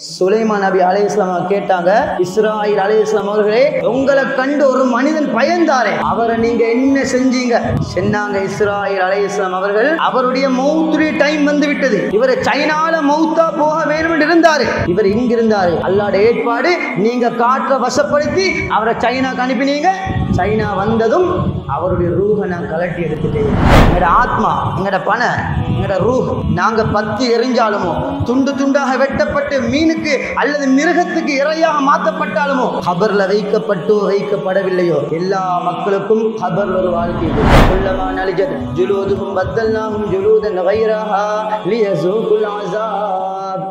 சுலைமான் நபி அலைஹிஸ்ஸலாம் கேட்டாங்க, இஸ்ராயில் அலைஹிஸ்ஸலாம் அவர்களே, உங்களை கண்டு ஒரு மனிதன் பயந்தாரே, அவரை நீங்க என்ன செஞ்சீங்க? சொன்னாங்க இஸ்ராயில் அலைஹிஸ்ஸலாம் அவர்கள், அவருடைய மௌத்துடைய டைம் வந்து விட்டது, இவர் சைனால மௌத்தா போக வேண்டும் என்று இருந்தாரு, இவர் இங்க இருந்தாரு, அல்லாஹ்வுடைய ஏற்பாடு, நீங்க காற்றை வசப்படுத்தி அவரை சைனாக்கு அனுப்பினீங்க. சைனா வந்ததும் அவருடைய ரூஹை நான் கலட்டி எடுத்துட்டேன். எங்களோட ஆத்மா, எங்களோட பணம், எங்களோட ரூஹ் நாங்க பத்தி எரிஞ்சாலுமோ, துண்டு துண்டாக வெட்டப்பட்டு மீனுக்கு அல்லது மிருகத்துக்கு இரையாக மாற்றப்பட்டாலுமோ, கபர்ல வைக்கப்பட்டோ வைக்கப்படவில்லையோ, எல்லா மக்களுக்கும் கபர் ஒரு வாழ்க்கை.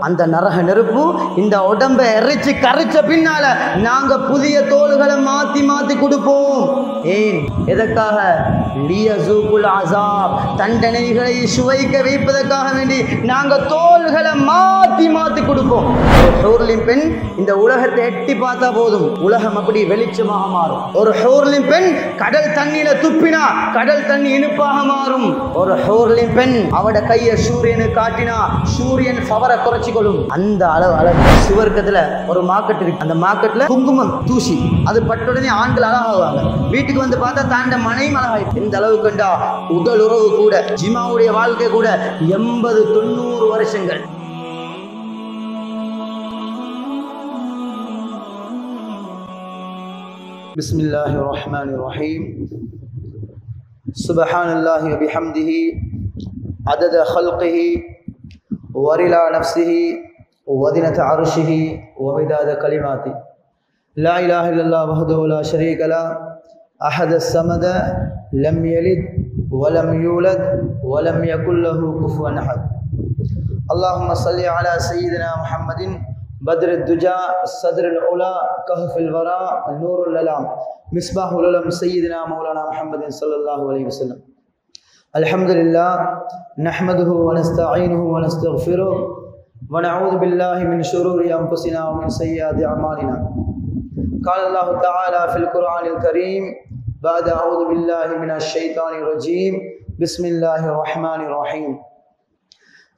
அந்த நரக நெருப்பு இந்த உடம்பை எரிச்சு கரைச்ச பின்னால நாங்க புதிய தோள்களை மாத்தி மாத்தி கொடுப்போம். ஏன்? எதற்காக? லியஸூகுல் அஸாப், தண்டனைகளை சுவைக்க வைப்பதற்காக வேண்டி நாங்க தோள்களை மாத்தி மாத்தி கொடுப்போம். ஒரு ஹூர்லின் பெண் இந்த உலகத்தை எட்டி பார்த்தா போதும், உலகம் அப்படி வெளிச்சமாக மாறும். ஒரு ஹூர்லின் பெண் கடல் தண்ணியில துப்பினா கடல் தண்ணி இனிப்பாக மாறும். ஒரு ஹூர்லின் பெண் அவட கையை சூரியனு காட்டினா சூரியன் பவரை குறைச்சி கொள்ளும். அந்த அளவு சுவர்க்கத்துல ஒரு மார்க்கெட் இருக்கு, அந்த மார்க்கெட்ல குங்குமம் தூசி அது பட்டுடனே ஆண்கள் அழகாகுவாங்க. வீட்டுக்கு வந்து பார்த்தா தாண்ட மனையும் அழகாயிருக்கு. இந்த அளவு கண்டா உடல் உறவு கூட, ஜிமாவுடைய வாழ்க்கை கூட 80-90 வருஷங்கள். பிஸ்மில்லாஹிர் ரஹ்மானிர் ரஹீம். சுப்ஹானல்லாஹி வ பிஹம்திஹி அதத ஹல்கிஹி வரிலா நஃப்ஸிஹி வதினத அர்ஷிஹி வமிதாத கலிமாத்தி. லா இலாஹ இல்லல்லாஹ் வஹ்தஹு லா ஷரீக லஹ் அஹத ஸமத லம் யலித் வலம் யூலத் வலம் யகுல் லஹு குஃபுவன் அஹத். அல்லாஹும்ம ஸல்லி அலா சய்யிதினா முஹம்மதின் பத்ருத் துஜா ஸத்ருல் உலா கஹ்ஃபுல் வரா நூருல் அலாம் மிஸ்பாஹுல் உலம் சய்யிதினா மௌலானா முஹம்மதின் ஸல்லல்லாஹு அலைஹி வஸல்லம். அல்ஹம்துலில்லாஹ் நஹ்மதுஹு வ நஸ்தஈனுஹு வ நஸ்தக்ஃபிருஹு வ நஊது பில்லாஹி மின் ஷுரூரி அன்ஃபுஸினா வ மின் ஸய்யிஆத்தி அமாலினா. قال الله تعالى في القرآن الكريم بعد أعوذ بالله من الشيطان الرجيم بسم الله الرحمن الرحيم.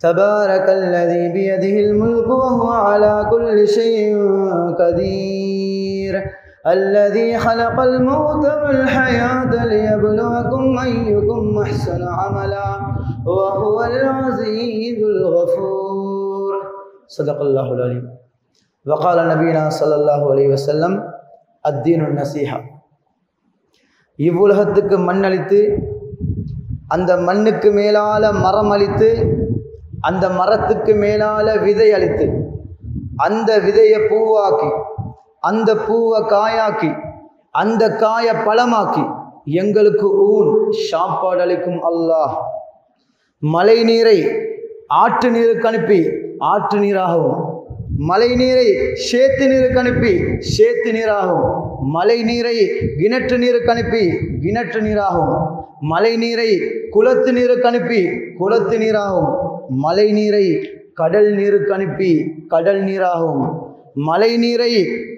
تبارك الذي بيده الملك وهو على كل شيء قدير الذي خلق الموت والحياة ليبلوكم أيكم أحسن عملا وهو العزيز الغفور. صدق الله العليم. وقال نبينا صلى الله عليه وسلم الدين النصيحة. இவ்வுலகத்துக்கு மண்ணளித்து அந்த மண்ணுக்கு மேலால மரம் அளித்து அந்த மரத்துக்கு மேலால விதை அளித்து அந்த விதையை பூவாக்கி அந்த பூவை காயாக்கி அந்த காயை பழமாக்கி எங்களுக்கு ஊன் சாப்பாடு அளிக்கும் அல்லாஹ். மழை நீரை ஆற்று நீருக்கு அனுப்பி ஆற்று நீராகவும், மழை நீரை சேத்து நீருக்கு அனுப்பி சேத்து நீராகும், மழை நீரை கிணற்று நீருக்கு அனுப்பி கிணற்று நீராகும், மழை நீரை குளத்து நீருக்கு அனுப்பி குளத்து நீராகும், மழை நீரை கடல் நீருக்கு அனுப்பி கடல் நீராகும், மழை நீரை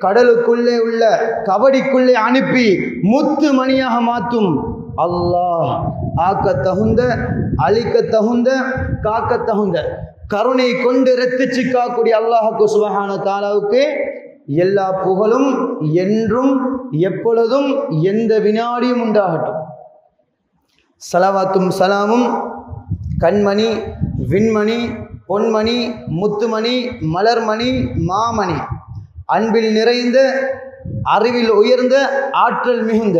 கடலுக்குள்ளே உள்ள கவடிக்குள்ளே அனுப்பி முத்து மணியாக மாற்றும் அல்லாஹ். ஆக்க தகுந்த, அழிக்க தகுந்த, காக்க தகுந்த, கருணை கொண்டு இரத்திச்சு காக்கூடிய அல்லாஹ்வுக்கு சுப்ஹானஹு வ தஆலாவுக்கு எல்லா புகழும் என்றும் எப்பொழுதும் எந்த வினாடியும் உண்டாகட்டும். ஸலவாத்தும் சலாமும் கண்மணி, விண்மணி, பொன்மணி, முத்துமணி, மலர்மணி, மாமணி, அன்பில் நிறைந்த, அறிவில் உயர்ந்த, ஆற்றல் மிகுந்த,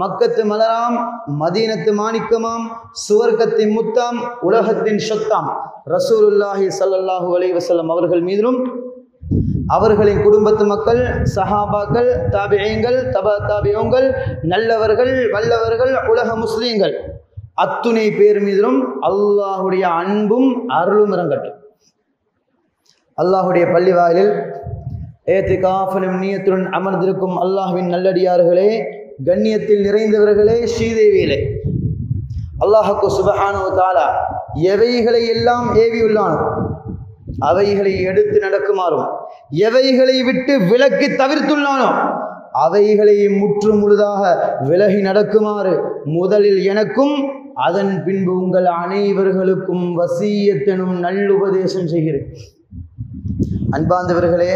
மக்கத்து மலராம், மதீனத்து மாணிக்கமாம், சுவர்க்கத்தின் முத்தாம், உலகத்தின் சொத்தாம் ரசூலுல்லாஹி ஸல்லல்லாஹு அலைஹி வஸல்லம் அவர்கள் மீதும் அவர்களின் குடும்பத்து மக்கள், சஹாபாக்கள், தாபிஈன்கள், தபா தாபிஈன்கள், நல்லவர்கள், வல்லவர்கள், உலக முஸ்லீம்கள் அத்துணை பேர் மீதும் அல்லாஹுடைய அன்பும் அருளும் இறங்கட்டும். அல்லாஹுடைய பள்ளிவாயிலில் ஏத்திகாஃபும் நியத்துடன் அமர்ந்திருக்கும் அல்லாஹ்வின் நல்லடியார்களே, கண்ணியத்தில் நிறைந்தவர்களே, ஸ்ரீதேவியிலே அல்லாஹ்வுக்கு சுப்ஹானஹு வ தஆலா எவைகளை எல்லாம் ஏவியுள்ளானோ அவைகளை எடுத்து நடக்குமாறும், எவைகளை விட்டு விலக்கி தவிர்த்துள்ளானோ அவைகளை முற்று முழுதாக விலகி நடக்குமாறு முதலில் எனக்கும் அதன் பின்பு உங்கள் அனைவர்களுக்கும் வசியத்தெனும் நல்லுபதேசம் செய்கிறேன். அன்பார்ந்தவர்களே,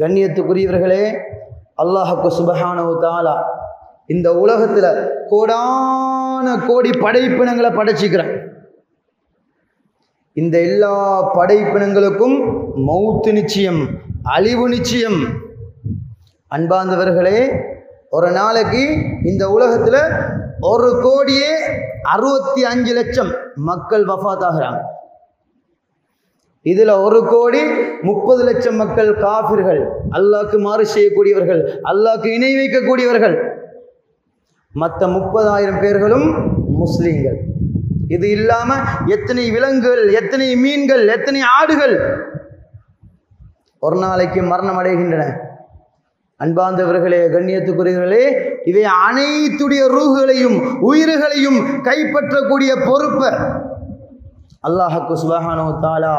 கண்ணியத்துக்குரியவர்களே, அல்லாஹ்வுக்கு சுப்ஹானஹு வ தஆலா இந்த உலகத்தில் கோடான கோடி படைப்பினங்களை படைச்சிக்கிறான். இந்த எல்லா படைப்பினங்களுக்கும் மௌத்து நிச்சயம், அழிவு நிச்சயம். அன்பார்ந்தவர்களே, ஒரு நாளைக்கு இந்த உலகத்தில் 1,65,00,000 மக்கள் வஃபாத் ஆகிறாங்க. இதில் 1,30,00,000 மக்கள் காஃபிர்கள், அல்லாஹ்க்கு மாறு செய்யக்கூடியவர்கள், அல்லாஹ்க்கு இணை வைக்கக்கூடியவர்கள். மற்ற 30,000 பேர்களும் முஸ்லீம்கள். இது இல்லாமல் எத்தனை விலங்குகள், எத்தனை மீன்கள், எத்தனை ஆடுகள் ஒரு நாளைக்கு மரணம் அடைகின்றன. அன்பார்ந்தவர்களே, கண்ணியத்துக்குரியவர்களே, இவை அனைத்துடைய ரூஹுகளையும் உயிர்களையும் கைப்பற்றக்கூடிய பொறுப்பை அல்லாஹ்வுக்கு சுப்ஹானஹு வ தஆலா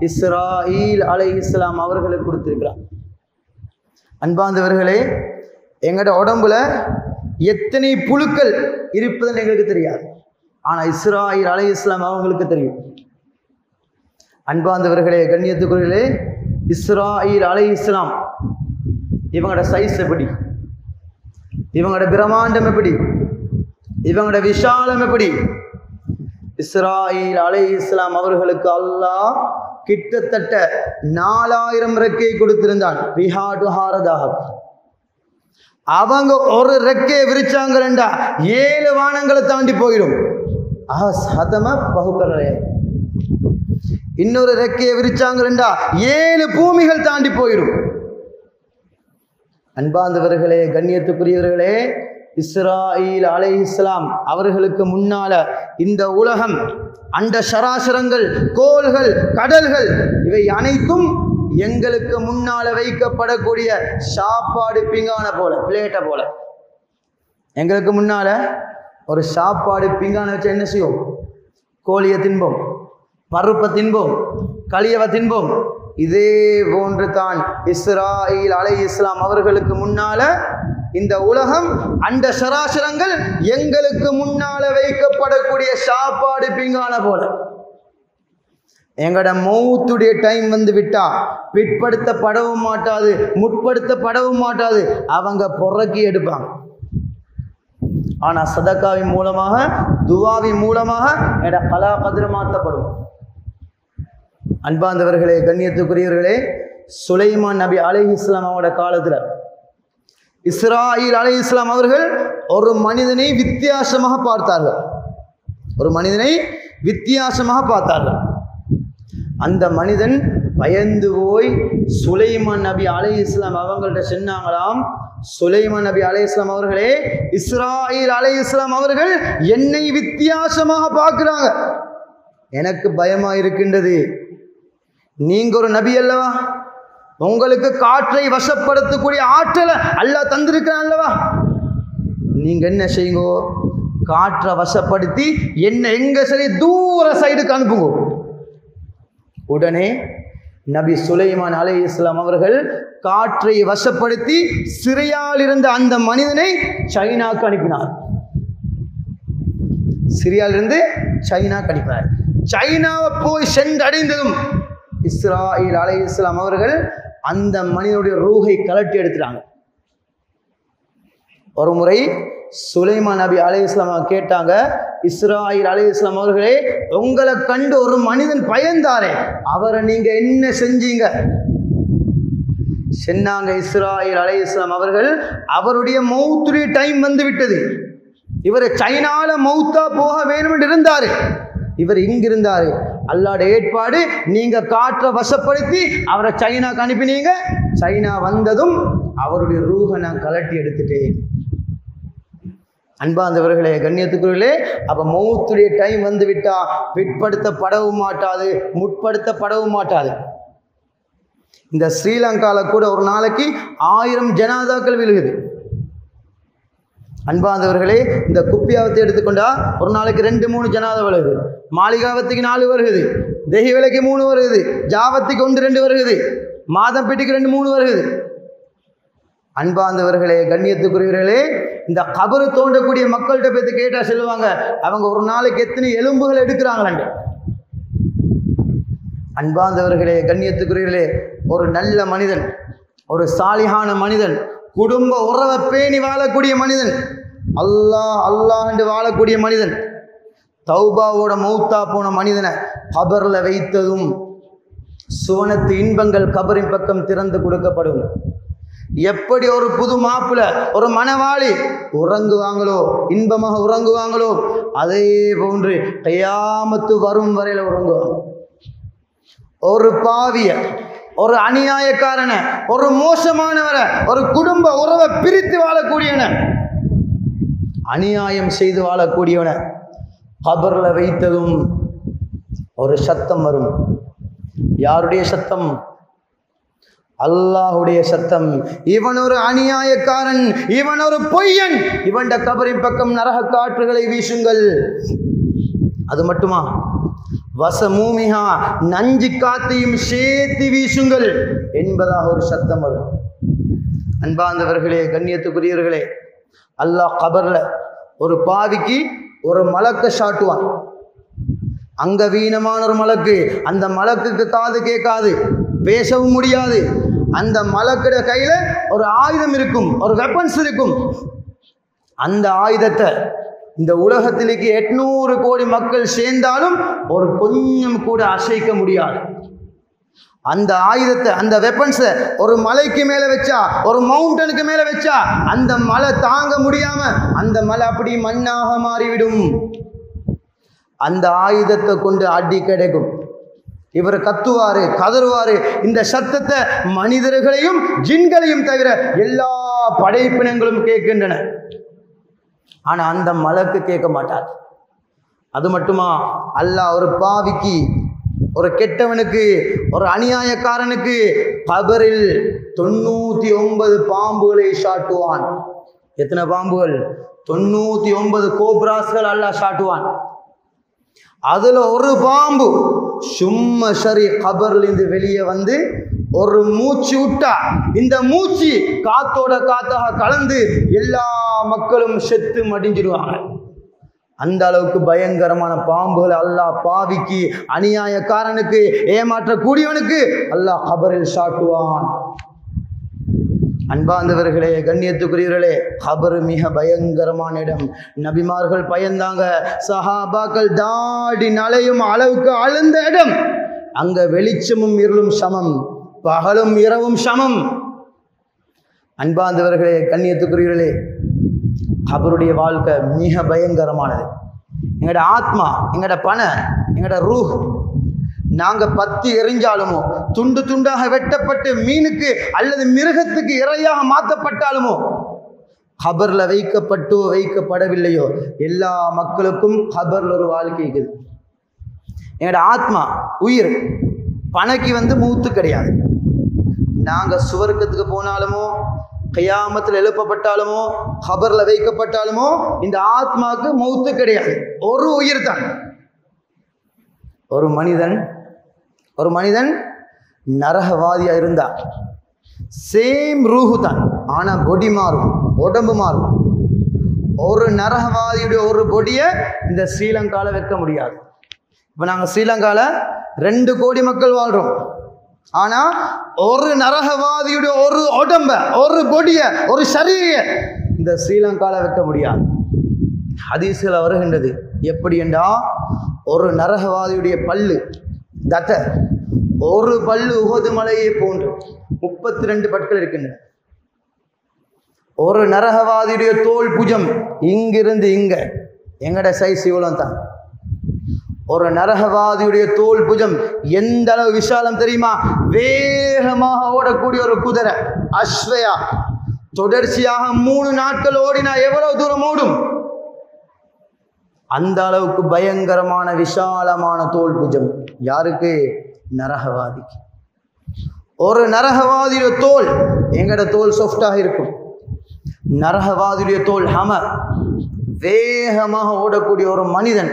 இஸ்ராயீல் அலைஹிஸ்ஸலாம் அவர்களுக்கு கொடுத்திருக்கிறார். அன்பார்ந்தவர்களே, எங்களோட உடம்புல எத்தனை புழுக்கள் இருப்பதுன்னு எங்களுக்கு தெரியாது. ஆனால் இஸ்ராயீல் அலைஹிஸ்ஸலாம் அவங்களுக்கு தெரியும். அன்பார்ந்தவர்களே, கண்ணியத்துக்குரியவர்களே, இஸ்ராயீல் அலைஹிஸ்ஸலாம் இவங்களோட சைஸ் எப்படி, இவங்களோட பிரம்மாண்டம் எப்படி, இவங்களோட விஷாலம் எப்படி? இஸ்ராயீல் அலைஹிஸ்ஸலாம் அவர்களுக்கு அல்லாஹ் கிட்டத்தட்ட 4000 ரெக்கை கொடுத்திருந்தான். அவங்க ஒரு ரெக்கையை விரிச்சாங்கண்டா 7 வானங்களை தாண்டி போயிடும். இன்னொரு ரெக்கையை விரிச்சாங்கண்டா 7 பூமிகள் தாண்டி போயிடும். அன்பார்ந்தவர்களே, கண்ணியத்துக்குரியவர்களே, இஸ்ராயீல் அலைஹிஸ்ஸலாம் அவர்களுக்கு முன்னால இந்த உலகம், அண்ட சராசரங்கள், கோள்கள், கடல்கள், இவை அனைத்தும் எங்களுக்கு முன்னால வைக்கப்படக்கூடிய சாப்பாடு பிங்கான போல, பிளேட்டை போல. எங்களுக்கு முன்னால ஒரு சாப்பாடு பிங்கான வச்சு என்ன செய்வோம்? கோழியை தின்போம், பருப்பை தின்போம், களியவை தின்போம். இதே போன்று தான் இஸ்ராயீல் அலைஹிஸ்ஸலாம் அவர்களுக்கு முன்னால இந்த உலகம், அண்ட சராசரங்கள் எங்களுக்கு முன்னால வைக்கப்படக்கூடிய சாப்பாடு பிங்கான போல. எங்கட மௌத்துடைய டைம் வந்து விட்டா பிற்படுத்தப்படவும் மாட்டாது, முற்படுத்தப்படவும் மாட்டாது. அவங்க பொறக்கி எடுப்பாங்க. ஆனா சதக்காவின் மூலமாக, துவாவின் மூலமாக எட கலா கதிர் மாற்றப்படும். அன்பார்ந்தவர்களே, கண்ணியத்துக்குரியவர்களே, சுலைமான் நபி அலைஹிஸ்ஸலாம் அவங்களோட காலத்துல இஸ்ராயீல் அலைஹிஸ்ஸலாம் அவர்கள் ஒரு மனிதனை வித்தியாசமாக பார்த்தார்கள். ஒரு மனிதனை வித்தியாசமாக பார்த்தார்கள். அந்த மனிதன் பயந்து போய் சுலைமான் நபி அலைஹிஸ்ஸலாம் அவங்கள்ட்ட சொன்னாங்களாம், சுலைமான் நபி அலைஹிஸ்ஸலாம் அவர்களே, இஸ்ராயீல் அலைஹிஸ்ஸலாம் அவர்கள் என்னை வித்தியாசமாக பார்க்கிறாங்க, எனக்கு பயமா இருக்கின்றது. நீங்க ஒரு நபி அல்லவா, உங்களுக்கு காற்றை வசப்படுத்தக்கூடிய ஆற்றலை அல்லாஹ் தந்திருக்கிறான் அல்லவா, நீங்க என்ன செய்யுங்க, காற்றை வசப்படுத்தி என்ன எங்க சரி தூர சைடுக்கு அனுப்புங்க. உடனே நபி சுலைமான் அலைஹிஸ்ஸலாம் அவர்கள் காற்றை வசப்படுத்தி சிரியாவில் இருந்த அந்த மனிதனை சைனாக்கு அனுப்பினார். சிரியாவிலிருந்து சைனாக்கு அனுப்பினார். சைனாவை போய் சென்றடைந்ததும் இஸ்ராயீல் அலைஹிஸ்ஸலாம் அவர்கள் அந்த மனிதனுடைய ரூஹை கலட்டி எடுத்துட்டாங்க. ஒரு முறை சுலைமான் நபி அலைஹிஸ்ஸலாம் கேட்டாங்க, இஸ்ராயீல் அலைஹிஸ்ஸலாம் அவர்களே, உங்களை கண்டு ஒரு மனிதன் பயந்தாரே, அவரை நீங்க என்ன செஞ்சீங்க? சொன்னாங்க இஸ்ராயீல் அலைஹிஸ்ஸலாம் அவர்கள், அவருடைய மௌத்துடைய டைம் வந்து விட்டது, இவர் சைனால மௌத்தா போக வேணும் என்று இருந்தாரு, இவர் இங்கிருந்தாரு, அல்லாஹ்வுடைய ஏற்பாடு, நீங்க காற்றை வசப்படுத்தி அவரை சைனாக்கு அனுப்பினீங்க. சைனா வந்ததும் அவருடைய ரூஹை நான் கலட்டி எடுத்துட்டேன். அன்பார்ந்தவர்களே, கண்ணியத்துக்குரியவர்களே, அப்ப மௌத்துடைய டைம் வந்து விட்டா பிற்படுத்தப்படவும் மாட்டாது, முற்படுத்தப்படவும் மாட்டாது. இந்த ஸ்ரீலங்காவில் கூட ஒரு நாளைக்கு 1000 ஜனாதாக்கள் விழுகுது. அன்பார்ந்தவர்களே, இந்த குப்பியாவத்தை எடுத்துக்கொண்டா ஒரு நாளைக்கு 2-3 ஜனாதா வருது, மாளிகாவத்துக்கு 4 வருகுது, தெஹி விலைக்கு 3 வருகுது, ஜாவத்துக்கு 1-2 வருகுது, மாதம் பெட்டிக்கு 2-3 வருகுது. அன்பார்ந்தவர்களே, கண்ணியத்துக்குரியவர்களே, இந்த கபரு தோண்டக்கூடிய மக்கள்கிட்ட போய் கேட்டா சொல்லுவாங்க, அவங்க ஒரு நாளைக்கு எத்தனை எலும்புகள் எடுக்கிறாங்களாண்டு. அன்பார்ந்தவர்களே, கண்ணியத்துக்குரியவர்களே, ஒரு நல்ல மனிதன், ஒரு சாலிஹான மனிதன், குடும்ப உறவை பேணி வாழக்கூடிய மனிதன், அல்லாஹ் என்று வாழக்கூடிய மனிதன், தௌபாவோட மௌத்தா போன மனிதனை கபர்ல வைத்ததும் சுவனத்து இன்பங்கள் கபரின் பக்கம் திறந்து கொடுக்கப்படும். எப்படி ஒரு புது மாப்பிள்ளை, ஒரு மணவாளி உறங்குவாங்களோ, இன்பமாக உறங்குவாங்களோ, அதே போன்று கியாமத்து வரும் வரையில் உறங்குவாங்க. ஒரு பாவிய, ஒரு அநியாயக்காரனை, ஒரு மோசமானவரை, ஒரு குடும்ப உறவை பிரித்து வாழக்கூடியவனை, அநியாயம் செய்து வாழக்கூடியவனை கபர்ல வைத்ததும் ஒரு சத்தம் வரும். யாருடைய சத்தம்? அல்லாஹுடைய சத்தம். இவன் ஒரு அநியாயக்காரன், இவன் ஒரு பொய்யன், இவன் கபரின் பக்கம் நரக காற்றுகளை வீசுங்கள். அது மட்டுமா, வசமூமிஹா, நஞ்சு காத்தையும் சேர்த்து வீசுங்கள் என்பதாக ஒரு சத்தம் வரும். அன்பார்ந்தவர்களே, கண்ணியத்துக்குரியவர்களே, அல்லாஹ் கபர்ல ஒரு பாவிக்கு ஒரு மலக்கை சாட்டுவான். அங்கவீனமான ஒரு மலக்கு. அந்த மலக்குக்கு காது கேட்காது, பேசவும் முடியாது. அந்த மலக்குட கையில ஒரு ஆயுதம் இருக்கும், ஒரு வெப்பன்ஸ் இருக்கும். அந்த ஆயுதத்தை இந்த உலகத்திலேக்கு 800 கோடி மக்கள் சேர்ந்தாலும் ஒரு கொஞ்சம் கூட அசைக்க முடியாது. அந்த ஆயுதத்தை, அந்த வெப்பன்ஸை ஒரு மலைக்கு மேலே வச்சா, ஒரு மவுண்டனுக்கு மேலே வச்சா, அந்த மலை தாங்க முடியாம அந்த மலை அப்படி மண்ணாக மாறிவிடும். அந்த ஆயுதத்தை கொண்டு அடி கிடைக்கும். இவர் கத்துவாரு, கதறுவாரு. இந்த சத்தத்தை மனிதர்களையும் ஜின்களையும் தவிர எல்லா படைப்பினங்களும் கேட்கின்றன. ஆனா அந்த மலக்கு கேட்க மாட்டார். அது மட்டுமா, அல்லாஹ் ஒரு பாவிக்கு, ஒரு கெட்டவனுக்கு, ஒரு அநியாயக்காரனுக்கு கபரில் 99 பாம்புகளை சாட்டுவான். எத்தனை பாம்புகள்? 99 கோப்ராஸ்கள் அல்லாஹ் சாட்டுவான். அதுல ஒரு பாம்பு சும்மா சரி கபர்லேருந்து வெளியே வந்து ஒரு மூச்சு விட்டா, இந்த மூச்சு காத்தோட காத்தாக கலந்து எல்லா மக்களும் செத்து மடிஞ்சிடுவாங்க. அந்த அளவுக்கு பயங்கரமான பாம்புகளை அல்லாஹ் பாவிக்கு, அநியாயக்காரனுக்கு, ஏமாற்றக்கூடியவனுக்கு அல்லாஹ் கபரில் சாட்டுவான். அன்பார்ந்தவர்களே, கண்ணியத்துக்குரியவர்களே, கபர் மிக பயங்கரமான இடம். நபிமார்கள் பயந்தாங்க, சஹாபாக்கள் தாடி நலையும் அளவுக்கு அழுந்த இடம். அங்க வெளிச்சமும் இருளும் சமம், பகலும் இரவும் சமம். அன்பார்ந்தவர்களே, கண்ணியத்துக்குரியவர்களே, கபருடைய வாழ்க்கை மிக பயங்கரமானது. எங்களோட ஆத்மா, எங்களோட பணம், எங்களோட ரூஹ் நாங்கள் பத்தி எரிஞ்சாலுமோ, துண்டு துண்டாக வெட்டப்பட்டு மீனுக்கு அல்லது மிருகத்துக்கு இரையாக மாற்றப்பட்டாலுமோ, கபர்ல வைக்கப்பட்டோ வைக்கப்படவில்லையோ, எல்லா மக்களுக்கும் கபர்ல ஒரு வாழ்க்கை இருக்குது. எங்களோட ஆத்மா, உயிர், பனைக்கு மூத்து கிடையாது. நாங்கள் சுவர்க்கத்துக்கு போனாலுமோ, கியாமத்தில் எழுப்பப்பட்டாலுமோ, கபர்ல வைக்கப்பட்டாலுமோ, இந்த ஆத்மாவுக்கு மௌத்து கிடையாது. ஒரு உயிர் தான். ஒரு மனிதன் நரகவாதியா இருந்தா சேம் ரூஹு தான், ஆனா பொடி மாறும், உடம்பு மாறும். ஒரு நரகவாதியுடைய ஒரு பொடியை இந்த ஸ்ரீலங்கால வைக்க முடியாது. இப்ப நாங்க ஸ்ரீலங்கால 2 கோடி மக்கள் வாழ்றோம். ஆனா ஒரு நரகவாதியுடைய ஒரு உடம்ப, ஒரு பொடிய, ஒரு சரீர இந்த ஸ்ரீலங்கால வைக்க முடியாது. ஹதீஸ்ல வருகின்றது. எப்படி என்றா, ஒரு நரகவாதியுடைய பல்லு தத்த, ஒரு பல்லு உஹது மலையை போன்று 32 பற்கள் இருக்கின்றன. ஒரு நரகவாதியுடைய தோல் புஜம் இங்கிருந்து இங்க, எங்கட சைஸ் இவ்வளவு தான். ஒரு நரகவாதியுடைய தோல் புஜம் எந்த அளவு விசாலம் தெரியுமா? வேகமாக ஓடக்கூடிய ஒரு குதிரை அஸ்வயா தொடர்ச்சியாக 3 நாட்கள் ஓடினா எவ்வளவு தூரம் ஓடும்? அந்த அளவுக்கு பயங்கரமான விசாலமான தோல் புஜம். யாருக்கு? நரகவாதிக்கு. ஒரு நரகவாதியுடைய தோல், எங்கட தோல் சாஃப்டாக இருக்கும். நரகவாதியுடைய தோல் ஹம. வேகமாக ஓடக்கூடிய ஒரு மனிதன்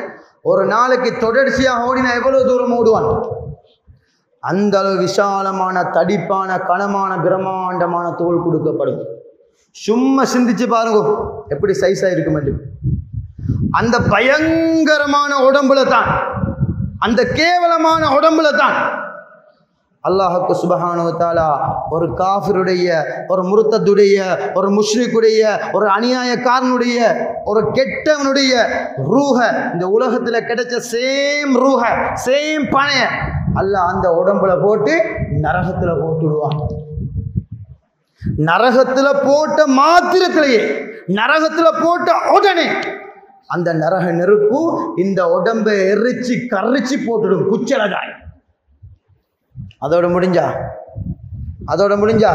ஒரு நாளைக்கு தொடர்ச்சியாக ஓடினா எவ்வளவு தூரம் ஓடுவான்? அந்த அளவு விசாலமான, தடிப்பான, கனமான, பிரம்மாண்டமான தோல் கொடுக்கப்படும். சும்மா சிந்திச்சு பாருங்க எப்படி சைஸா இருக்கும் என்று. அந்த பயங்கரமான உடம்புல தான், அந்த கேவலமான உடம்புல தான் அல்லாஹ்வுக்கு சுப்ஹானஹு வ தஆலா ஒரு காஃபிருடைய, ஒரு முர்த்ததுடைய, ஒரு முஷ்ரிக்குடைய, ஒரு அநியாயக்காரனுடைய, ஒரு கெட்டவனுடைய ரூஹ, இந்த உலகத்தில் கிடைச்ச சேம் ரூஹ, சேம் பணைய அல்லாஹ் அந்த உடம்புல போட்டு நரகத்தில் போட்டுடுவான். நரகத்தில் போட்ட மாத்திரத்திலேயே, நரகத்தில் போட்ட உடனே அந்த நரக நெருப்பு இந்த உடம்பை எரிச்சு கரிச்சு போட்டுடும், குச்சலகாய். அதோட முடிஞ்சா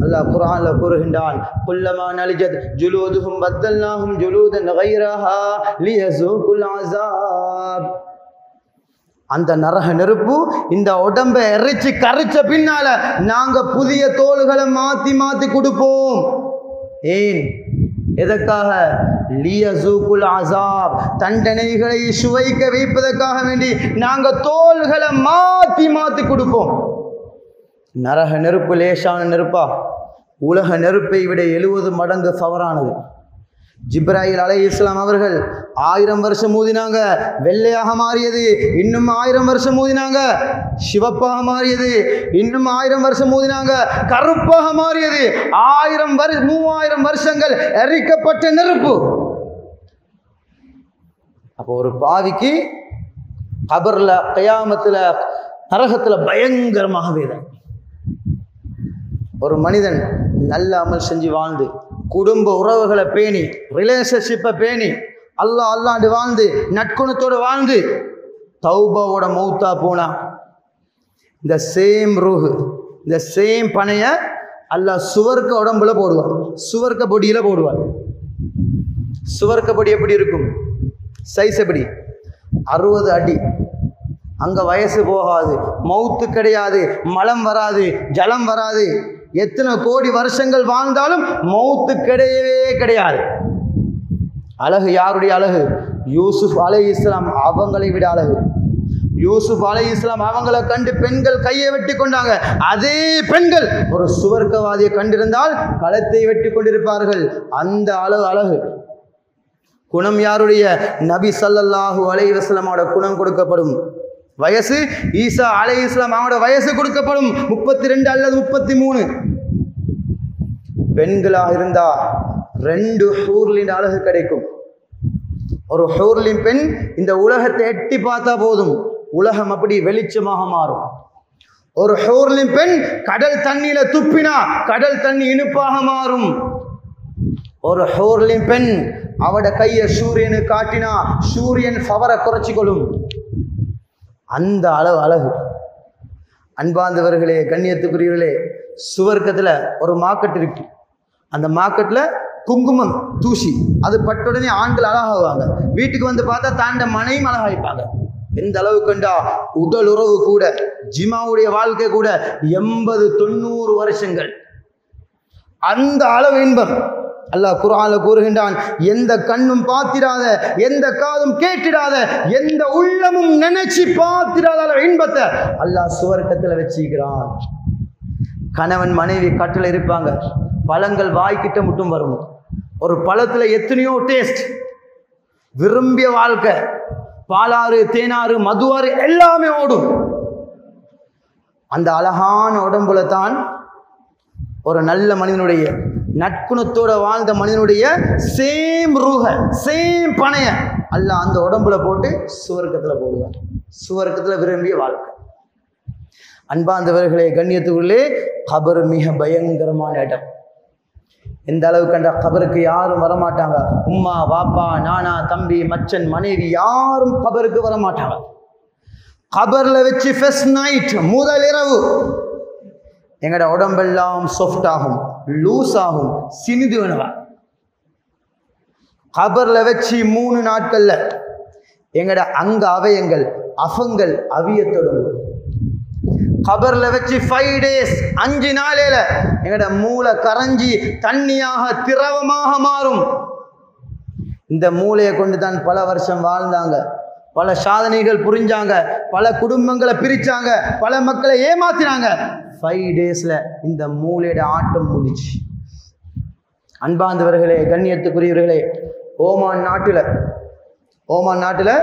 அல்லாஹ் குர்ஆன்ல கூறுகின்றான், குல்லமா நலிஜத் ஜுலூதுஹும் பத்தல்னாஹும் ஜுலூதன் கைரஹா லியஸூகுல் அஸாப். அந்த நரக நெருப்பு இந்த உடம்பை எரிச்சு கரிச்ச பின்னால நாங்க புதிய தோள்களை மாத்தி மாத்தி கொடுப்போம். ஏன்? எதற்காக? லியஸூகுல் அஸாப், தண்டனைகளை சுவைக்க வைப்பதற்காக வேண்டி நாங்க தோள்களை மாத்தி மாத்தி கொடுப்போம். நரக நெருப்பு லேசான நெருப்பா? உலக நெருப்பை விட 70 மடங்கு சவரானது. ஜிப்ராயில் அலைஹிஸ்ஸலாம் அவர்கள் 1000 வருஷம் ஊதினாங்க, வெள்ளையாக மாறியது. இன்னும் 1000 வருஷம் ஊதினாங்க, சிவப்பாக மாறியது. இன்னும் 1000 வருஷம் ஊதினாங்க, கருப்பாக மாறியது. 3000 வருஷங்கள் எரிக்கப்பட்ட நெருப்பு. அப்போ ஒரு பாவிக்கு கபர்ல, கயாமத்துல, நரகத்துல பயங்கரமாக வேதனை. ஒரு மனிதன் நல்ல அமல் செஞ்சு வாழ்ந்து, குடும்ப உறவுகளை பேணி, ரிலேஷன்ஷிப்பை பேணி, அல்லாண்டு வாழ்ந்து, நட்குணத்தோடு வாழ்ந்து, தௌபாவோட மௌத்தா போனா, இந்த சேம் ரூஹு, இந்த சேம் பனைய அல்லாஹ் சுவர்க்க உடம்புல போடுவார், சுவர்க்க பொடியில் போடுவார். சுவர்க்க பொடி எப்படி இருக்கும்? சைஸ் எப்படி? 60 அடி. அங்கே வயசு போகாது, மௌத்து கிடையாது, மலம் வராது, ஜலம் வராது. எத்தனை கோடி வருஷங்கள் வாழ்ந்தாலும் மௌத்து கிடையவே கிடையாது. அழகு யாருடைய அழகு? யூசுப் அலைஹிஸ்ஸலாம் அவங்களை விட அழகு. யூசுப் அலைஹிஸ்ஸலாம் அவங்களை கண்டு பெண்கள் கையை வெட்டி கொண்டாங்க. அதே பெண்கள் ஒரு சுவர்க்கவாதியை கண்டிருந்தால் களத்தை வெட்டி கொண்டிருப்பார்கள். அந்த அழகு. குணம் யாருடைய? நபி ஸல்லல்லாஹு அலைஹி வஸல்லமோட குணம் கொடுக்கப்படும். வயசு ஈசா அலைஹிஸ்ஸலாம் அவனோட வயசு கொடுக்கப்படும், 32 அல்லது 33. பெண்களாக இருந்தா 2 ஹூர்லின் அழகு கிடைக்கும். ஒரு ஹூர்லின் பெண் இந்த உலகத்தை எட்டி பார்த்தா போதும், உலகம் அப்படி வெளிச்சமாக மாறும். ஒரு ஹூர்லின் பெண் கடல் தண்ணியில துப்பினா கடல் தண்ணி இனிப்பாக மாறும். ஒரு ஹூர்லின் பெண் அவட கையை சூரியனு காட்டினா சூரியன் பவரை குறைச்சி கொள்ளும். அந்த அழகு. அன்பார்ந்தவர்களே, கண்ணியத்துக்குரியவர்களே, சுவர்க்கத்தில் ஒரு மார்க்கெட் இருக்கு. அந்த மார்க்கெட்டில் குங்குமம் தூசி அது பட்டுடனே ஆண்கள் அழகாகுவாங்க. வீட்டுக்கு வந்து பார்த்தா தாண்ட மனையும் அழகாய்ப்பாங்க. எந்த அளவு கண்டா உடல் உறவு கூட, ஜிமாவுடைய வாழ்க்கை கூட 80-90 வருஷங்கள். அந்த அளவு இன்பம் அல்லாஹ் குர்ஆன்ல கூறுகின்றான், எந்த கண்ணும் பார்த்திராத, எந்த காதும் கேட்டிராத, எந்த உள்ளமும் நினைச்சு பார்த்திராத இன்பத்தை அல்லாஹ் சுவர்க்கத்தில் வச்சிருக்கிறான். கணவன் மனைவி கட்டில் இருப்பாங்க, பழங்கள் வாய்க்கிட்ட மட்டும் வரும். ஒரு பழத்துல எத்தனையோ டேஸ்ட், விரும்பிய வாழ்க்கை, பாலாறு, தேனாறு, மதுவாறு எல்லாமே ஓடும். அந்த அழகான உடம்புல தான் ஒரு நல்ல மனிதனுடைய, நட்குணத்தோட வாழ்ந்த மனிதனுடைய சேம் ரூஹ, சேம் பணைய அல்லாஹ் அந்த உடம்புல போட்டு சுவர்க்கத்தில் போடுவார். சுவர்க்கத்தில் விரும்பிய வாழ்க்கை. அன்பார்ந்தவர்களே, கண்ணியத்துக்குள்ளே, கபர் மிக பயங்கரமான இடம். எந்த அளவு கண்டா கபருக்கு யாரும் வரமாட்டாங்க. உம்மா, வாப்பா, நானா, தம்பி, மச்சன், மனைவி யாரும் கபருக்கு வரமாட்டாங்க. கபர்ல வச்சு ஃபர்ஸ்ட் நைட், முதல் இரவு எங்கட உடம்பெல்லாம் சாஃப்ட் ஆகும், லூஸ் ஆகும், சினிது வேணுவா. கபர்ல வச்சு 3 நாட்கள்ல எங்கட அங்க அவயங்கள், அஃபங்கள் அவிய தொடங்கும். கபர்ல வச்சு 5 days, 5 நாளையில எங்கட மூளை கரைஞ்சி தண்ணியாக திரவமாக மாறும். இந்த மூளையை கொண்டு தான் பல வருஷம் வாழ்ந்தாங்க, பல சாதனைகள் புரிஞ்சாங்க, பல குடும்பங்களை பிரிச்சாங்க, பல மக்களை ஏமாத்தினாங்க. 5 daysல இந்த மூளையோட ஆட்டம் முடிச்சு. அன்பார்ந்தவர்களே, கண்ணியத்துக்குரியவர்களே, ஓமான் நாட்டில்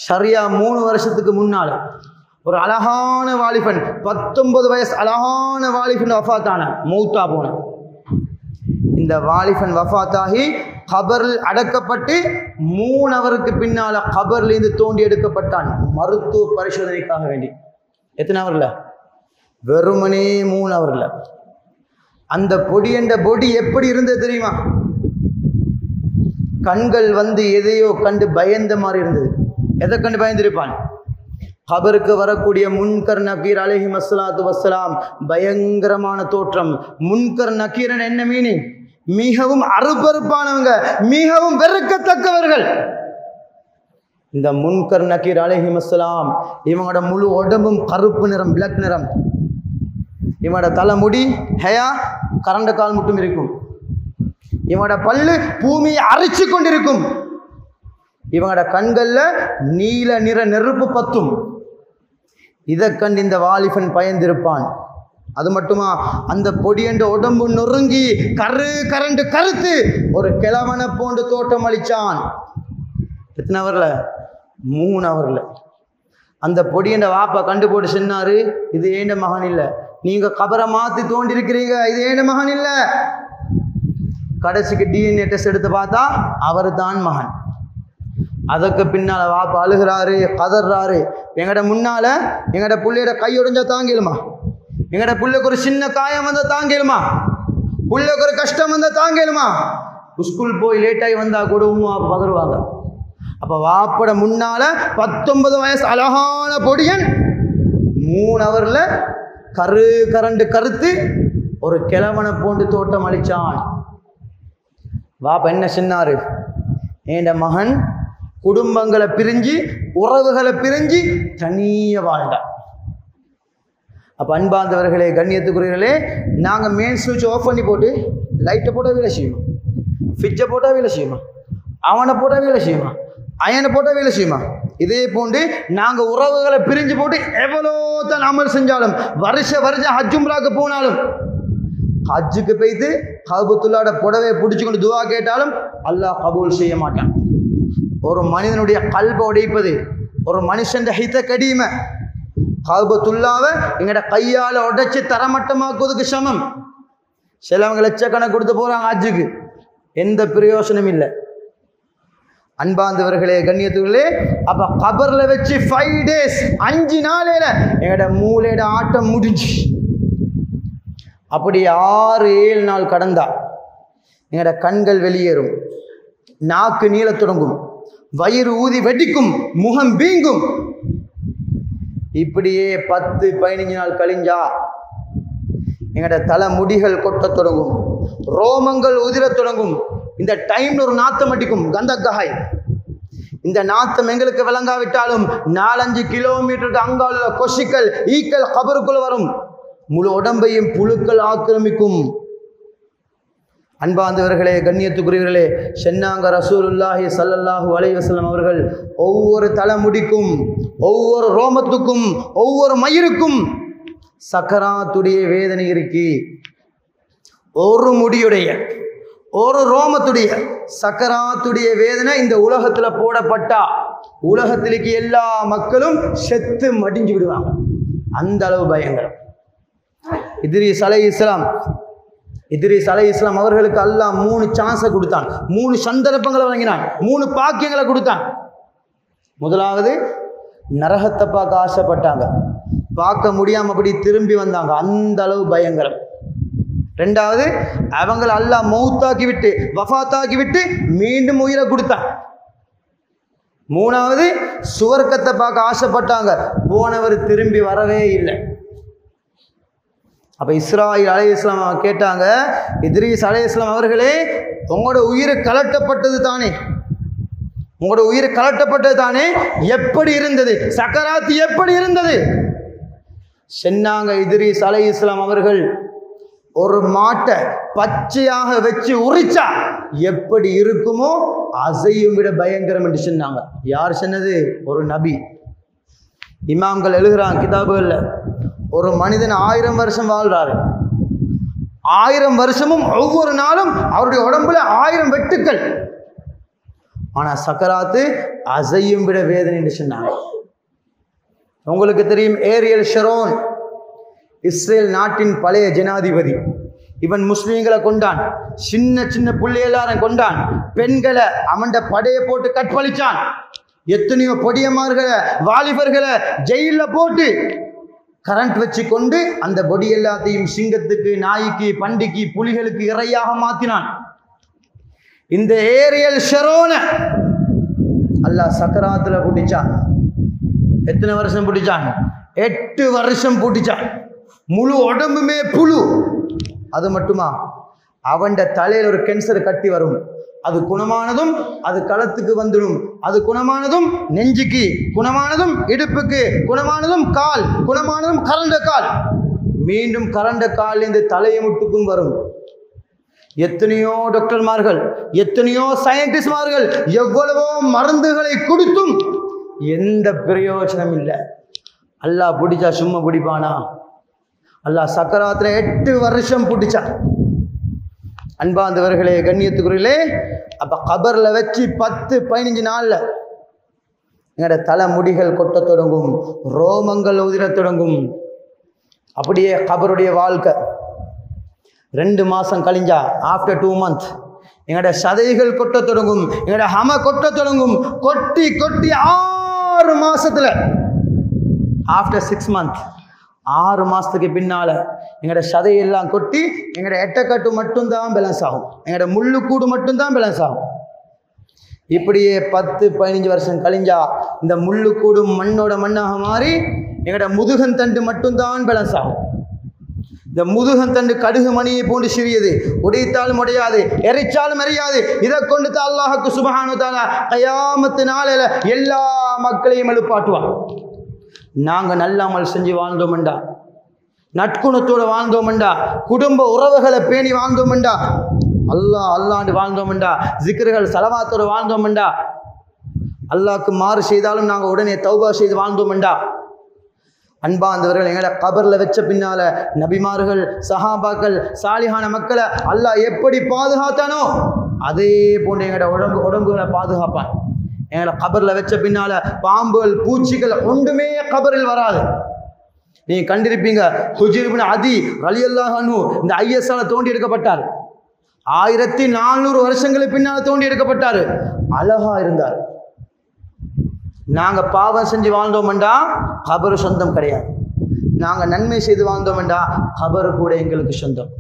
ஷரியா 3 வருஷத்துக்கு முன்னால ஒரு அழகான வாலிபன் 19 வயசு அழகான வாலிபன் வஃபாத்தான மௌத்தா போன. இந்த வாலிபன் வஃபாத்தாகி கபரில் அடக்கப்பட்டு 3 ஹவருக்கு பின்னால கபர்லேருந்து தோண்டி எடுக்கப்பட்டான் மருத்துவ பரிசோதனைக்காக வேண்டி. எத்தனை ஹவர்ல? வெறுமனே 3 ஹவர்ல. அந்த பொடி என்ற பொடி எப்படி இருந்தது தெரியுமா? கண்கள் எதையோ கண்டு பயந்த மாதிரி இருந்தது. எதை கண்டு பயந்திருப்பான்? கபருக்கு வரக்கூடிய முன்கர் நக்கீர் அலைஹிம் அஸ்ஸலாத்து வஸ்ஸலாம் பயங்கரமான தோற்றம். முன்கர் நக்கீரன் என்ன மீனிங்? மிகவும் அருபருப்பானவங்க, மிகவும் வெறுக்கத்தக்கவர்கள். இந்த முன்கர் நக்கீர் அலைஹிம் அஸ்ஸலாம் இவங்களோட முழு உடம்பும் கருப்பு நிறம், பிளாக் நிறம். இவனோட தலைமுடி ஹேயா கரண்ட கால் மட்டும் இருக்கும். இவனோட பல்லு பூமியை அரிச்சு கொண்டிருக்கும். இவங்களோட கண்கள்ல நீல நிற நெருப்பு பத்தும். இதை கண்டு இந்த வாலிபன் பயந்திருப்பான். அது மட்டுமா, அந்த பொடியண்ட உடம்பு நொறுங்கி கரண்டு கருத்து ஒரு கிழவனை போன்று தோட்டம் அளிச்சான். எத்தனை ஹவர்ல? 3 ஹவர்ல. அந்த பொடியண்ட வாப்பா கண்டு போட்டு சொன்னாரு, இது ஏண்ட மகன் இல்லை, நீங்க கபரை மாத்தி தோண்டி இருக்கிறீங்க, இது ஏண்ட மகன் இல்லை. கடைசிக்கு DNA டெஸ்ட் எடுத்து பார்த்தா அவர் தான் மகன். அதுக்கு பின்னால வாப்பா அழுகிறாரு, கதறாரு. எங்கட முன்னால எங்கட புள்ளையோட கை உடைஞ்சா தாங்கிலுமா? எங்கட புள்ளைக்கு ஒரு சின்ன காயம் வந்தா தாங்கிலுமா? புள்ளைக்கு ஒரு கஷ்டம் வந்தா தாங்கிலுமா? ஸ்கூல் போய் லேட்டாகி வந்தா கூட பதறுவாங்க. அப்ப வாப்பட முன்னால 19 வயசு அழகான பொடியன் 3 ஹவர்ல கரண்டு கருத்து ஒரு கிழவனை போன்று தோட்டம் அளிச்சான். வாப்பா என்ன சொன்னாரு? என் மகன் குடும்பங்களை பிரிஞ்சு உறவுகளை பிரிஞ்சு தனிய வாழ்ந்தார். அப்ப அன்பார்ந்தவர்களே, கண்ணியத்துக்குரியவர்களே, நாங்க மெயின் சுவிட்ச் ஆஃப் பண்ணி போட்டு லைட்டை போட்டால் வேலை செய்யுமா? ஃபிட்சை போட்டால் வேலை செய்யுமா? அவனை போட்டால் வேலை செய்யுமா? அயனை போட்டால் வேலை செய்யுமா? இதே போன்று நாங்க உறவுகளை பிரிஞ்சு போட்டு எவ்வளோ தான் அமல் செஞ்சாலும், வருஷம் ஹஜ் உம்ராக்கு போனாலும், ஹஜ்ஜுக்கு போய்த்து கஅபத்துல்லாஹ்ட புடவையை பிடிச்சுக்கொண்டு துவா கேட்டாலும் அல்லாஹ் கபூல் செய்ய மாட்டான். ஒரு மனிதனுடைய கல்பை உடைப்பது, ஒரு மனுஷன் ஹித கடிமை. கஅபத்துல்லாஹ்வை எங்கட கையால் உடைச்சு தரமட்டமாக்குவதுக்கு சமம். சிலவங்க லட்சக்கணக்கு கொடுத்து போறாங்க ஹஜ்ஜுக்கு, எந்த பிரயோசனம் இல்லை. அன்பார்ந்தவர்களே, கண்ணியத்துகளே, அப்ப கபர்ல வச்சு 5 days 5 நாளையில எங்கட மூளையோட ஆட்டம் முடிஞ்சு. அப்படி 6-7 நாள் கடந்தா எங்கட கண்கள் வெளியேறும், நாக்கு நீளத் தொடங்கும், வயிறு ஊதி வெடிக்கும், முகம் வீங்கும். இப்படியே 10-15 நாள் கழிஞ்சா எங்கட தலை முடிகள் கொட்டத் தொடங்கும், ரோமங்கள் உதிரத் தொடங்கும். இந்த டைம்ல ஒரு நாத்தம் அடிக்கும், கந்தக்காய். இந்த நாத்தம் எங்களுக்கு விளங்காவிட்டாலும் 4-5 கிலோமீட்டருக்கு அங்கால கொசுக்கள், ஈக்கள் கபருக்குள்ள வரும், முழு உடம்பையும் புழுக்கள் ஆக்கிரமிக்கும். அன்பார்ந்தவர்களே, கண்ணியத்துக்குரியவர்களே, சொன்னாங்க ரசூலுல்லாஹி ஸல்லல்லாஹு அலைஹி வஸல்லம் அவர்கள், ஒவ்வொரு தலைமுடிக்கும், ஒவ்வொரு ரோமத்துக்கும், ஒவ்வொரு மயிருக்கும் சக்கராத்துடைய வேதனை இருக்கு. ஒரு முடியுடைய, ஒரு ரோமத்துடைய சக்கராத்துடைய வேதனை இந்த உலகத்துல போடப்பட்டா உலகத்திலேக்கு எல்லா மக்களும் செத்து மடிஞ்சு விடுவாங்க. அந்த அளவு பயங்கரம். இத்ரீஸ் அலைஹிஸ்ஸலாம் அவர்களுக்கு அல்லாஹ் 3 சான்ஸை கொடுத்தான், 3 சந்தர்ப்பங்களை வழங்கினான், 3 பாக்கியங்களை கொடுத்தான். முதலாவது, நரகத்தை பார்க்க ஆசைப்பட்டாங்க, பார்க்க முடியாம அப்படி திரும்பி வந்தாங்க, அந்த அளவு பயங்கரம். ரெண்டாவது, அவங்களை அல்லாஹ் மௌத்தாக்கி விட்டு, வஃபாத்தாக்கி விட்டு மீண்டும் உயிரை கொடுத்தான். மூணாவது, சுவர்க்கத்தை பார்க்க ஆசைப்பட்டாங்க, போனவர் திரும்பி வரவே இல்லை. அப்ப இஸ்ராயில் அலைஹிஸ்ஸலாம் கேட்டாங்க, இத்ரீஸ் அலைஹிஸ்ஸலாம் அவர்களே, உங்களோட உயிர் கலட்டப்பட்டது தானே, உங்களோட உயிர் கலட்டப்பட்டது தானே, எப்படி இருந்தது, சக்கராத் எப்படி இருந்தது? சொன்னாங்க இத்ரீஸ் அலைஹிஸ்ஸலாம் அவர்கள், ஒரு மாட்டை பச்சையாக வச்சு உரிச்சா எப்படி இருக்குமோ அசையும் விட பயங்கரம் என்று சொன்னாங்க. யார் சொன்னது? ஒரு நபி. இமாம்கள் எழுதுறாங்க கிதாபுகள்ல, ஒரு மனிதன் 1000 வருஷம் வாழ்றாரு, 1000 வருஷமும் ஒவ்வொரு நாளும் அவருடைய உடம்புல 1000 வெட்டுக்கள், ஆனா சக்கராத்து அசையும் விட வேதனை என்று சொன்னாங்க. உங்களுக்கு தெரியும் ஏரியல் ஷரோன் இஸ்ரேல் நாட்டின் பழைய ஜனாதிபதி. இவன் முஸ்லீம்களை கொண்டான், சின்ன சின்ன பிள்ளை எல்லாரும் கொண்டான், பெண்களை அவன் படையை போட்டு கற்பழிச்சான், எத்தனையோ பொடியமார்களை வாலிபர்களை ஜெயில போட்டு கரண்ட் வச்சு கொண்டு அந்த பொடி எல்லாத்தையும் சிங்கத்துக்கு, நாய்க்கு, பண்டிக்கு, புலிகளுக்கு இறையாக மாத்தினான். இந்த ஏரியல் ஷரோன அல்லாஹ் சக்கராத்துல பிடிச்சான். எத்தனை வருஷம் பிடிச்சான்? 8 வருஷம் பிடிச்சான். முழு உடம்புமே புழு. அது மட்டுமா, அவன் தலையில் ஒரு கேன்சர் கட்டி வரும், அது குணமானதும் அது களத்துக்கு வந்துடும், அது குணமானதும் நெஞ்சுக்கு, குணமானதும் இடுப்புக்கு, குணமானதும் கால், குணமானதும் கரண்ட கால், மீண்டும் கரண்ட கால் இந்த தலையமுட்டுக்கும் வரும். எத்தனையோ டாக்டர்மார்கள், எத்தனையோ சயின்டிஸ்ட்மார்கள் எவ்வளவோ மருந்துகளை கொடுத்தும் எந்த பிரயோஜனம் இல்லை. அல்லாஹ் பிடிச்சா சும்மா பிடிப்பானா? அல்லாஹ் சக்கராத்துல 8 வருஷம் பிடிச்சான். அன்பாந்தவர்களே, கண்ணியத்துக்குரியலே, அப்ப கபர்ல வச்சு 10-15 நாள்ல எங்களோட தலை முடிகள் கொட்ட தொடங்கும், ரோமங்கள் உதிர தொடங்கும். அப்படியே கபருடைய வாழ்க்கை 2 மாசம் கழிஞ்சா, ஆஃப்டர் 2 months எங்களோட சதைகள் கொட்ட தொடங்கும், எங்களோட ஹம கொட்ட தொடங்கும். கொட்டி கொட்டி 6 மாசத்துல, ஆஃப்டர் 6 months 6 மாசத்துக்கு பின்னால எங்களோட சதையெல்லாம் கொட்டி எங்களோட எட்டக்கட்டு மட்டும்தான் பேலன்ஸ் ஆகும், எங்களோட முள்ளுக்கூடு மட்டும்தான் பேலன்ஸ் ஆகும். இப்படியே 10-15 வருஷம் கழிஞ்சா இந்த முள்ளுக்கூடும் மண்ணோட மண்ணாக மாறி எங்களோட முதுகந்தண்டு மட்டும்தான் பேலன்ஸ் ஆகும். இந்த முதுகந்தண்டு கடுகு மணியை போன்று சிறியது, உடைத்தாலும் உடையாது, எரிச்சாலும் எரியாது. இதை கொண்டு தான் அல்லாஹ்வுக்கு சுப்ஹானஹு வ தஆலா கியாமத்து நாளையில எல்லா மக்களையும் எழுப்பாட்டுவான். நாங்க நல்லாமல் செஞ்சு வாழ்ந்தோம்டா, நட்குணத்தோடு வாழ்ந்தோம்டா, குடும்ப உறவுகளை பேணி வாழ்ந்தோம்டா, அல்லாஹ் அல்லாண்டு வாழ்ந்தோம்டா, ஜிக்ர்கள் சலவாத்தோடு வாழ்ந்தோம்டா, அல்லாஹ்க்கு மாறு செய்தாலும் நாங்கள் உடனே தௌபா செய்து வாழ்ந்தோம்டா. அன்பாந்தவர்கள், எங்களை கபர்ல வச்ச பின்னால நபிமார்கள், சஹாபாக்கள், சாலிஹான மக்களை அல்லாஹ் எப்படி பாதுகாத்தானோ அதே போன்று எங்களோட உடம்புகளை பாதுகாப்பான். எங்களை கபர்ல வச்ச பின்னால பாம்புகள், பூச்சிகள் ஒன்றுமே கபரில் வராது. நீங்க கண்டிருப்பீங்க, ஹுஜர் இப்னு அதி ரலியல்லாஹு அன்ஹு இந்த ஐஎஸ்ஆல தோண்டி எடுக்கப்பட்டார். 1400 வருஷங்களுக்கு பின்னால தோண்டி எடுக்கப்பட்டார். அழகா இருந்தார். நாங்கள் பாவம் செஞ்சு வாழ்ந்தோம்டா கபரு சொந்தம் கிடையாது, நாங்கள் நன்மை செய்து வாழ்ந்தோம்டா கபரு கூட எங்களுக்கு சொந்தம்.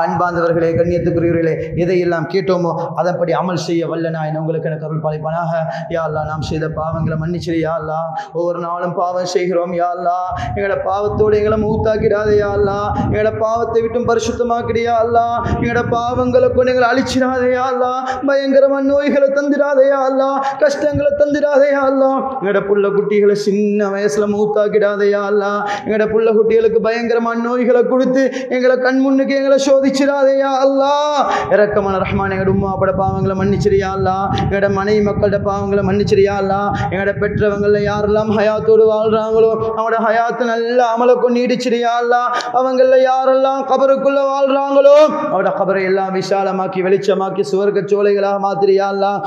அன்பாந்தவர்களே, கண்ணியத்துக்குரியவர்களே, எதையெல்லாம் கேட்டோமோ அதன்படி அமல் செய்ய வல்லனா என உங்களுக்கு எனக்கு அருள் பாலிப்பானாக. யா அல்லாஹ், நாம் செய்த பாவங்களை மன்னிச்சிரு யா அல்லாஹ். ஒவ்வொரு நாளும் பாவம் செய்கிறோம் யா அல்லாஹ். எங்களோட பாவத்தோடு எங்களை மூத்தாக்கிடாதே யா அல்லாஹ். எங்களோட பாவத்தை விட்டும் பரிசுத்தமாக்கிறியா அல்லாஹ். எங்களோட பாவங்களை கொண்டு எங்களை அழிச்சிடாதே யா அல்லாஹ். பயங்கரமான நோய்களை தந்திராதே யா அல்லாஹ். கஷ்டங்களை தந்திராதே யா அல்லாஹ். எங்களோட புள்ள குட்டிகளை சின்ன வயசுல மூத்தாக்கிடாதே யா அல்லாஹ். எங்களோட புள்ள குட்டிகளுக்கு பயங்கரமான நோய்களை கொடுத்து எங்களை கண் முன்னுக்கு எங்களை சோதிச்சிடாதேயா அல்லாஹ். இரக்கமான ரஹ்மான், எங்களோட உம்மாவோட பாவங்களை மன்னிச்சிரியா அல்லாஹ். எங்களோட மனைவி மக்களோட பாவங்களை மன்னிச்சிரியா அல்லாஹ். எங்களோட பெற்றவங்கள யாரெல்லாம் ஹயாத்தோடு வாழ்றாங்களோ அவங்களோட ஹயாத்து நல்ல அமலை கொண்டு நீடிச்சிரியா அல்லாஹ். அவங்கள யாரெல்லாம் கபருக்குள்ள வாழ்றாங்களோ அவரோட கபரை எல்லாம் விசாலமாக்கி வெளிச்சமாக்கி சுவர்க்க சோலைகளாக மாத்திரியா அல்லாஹ்.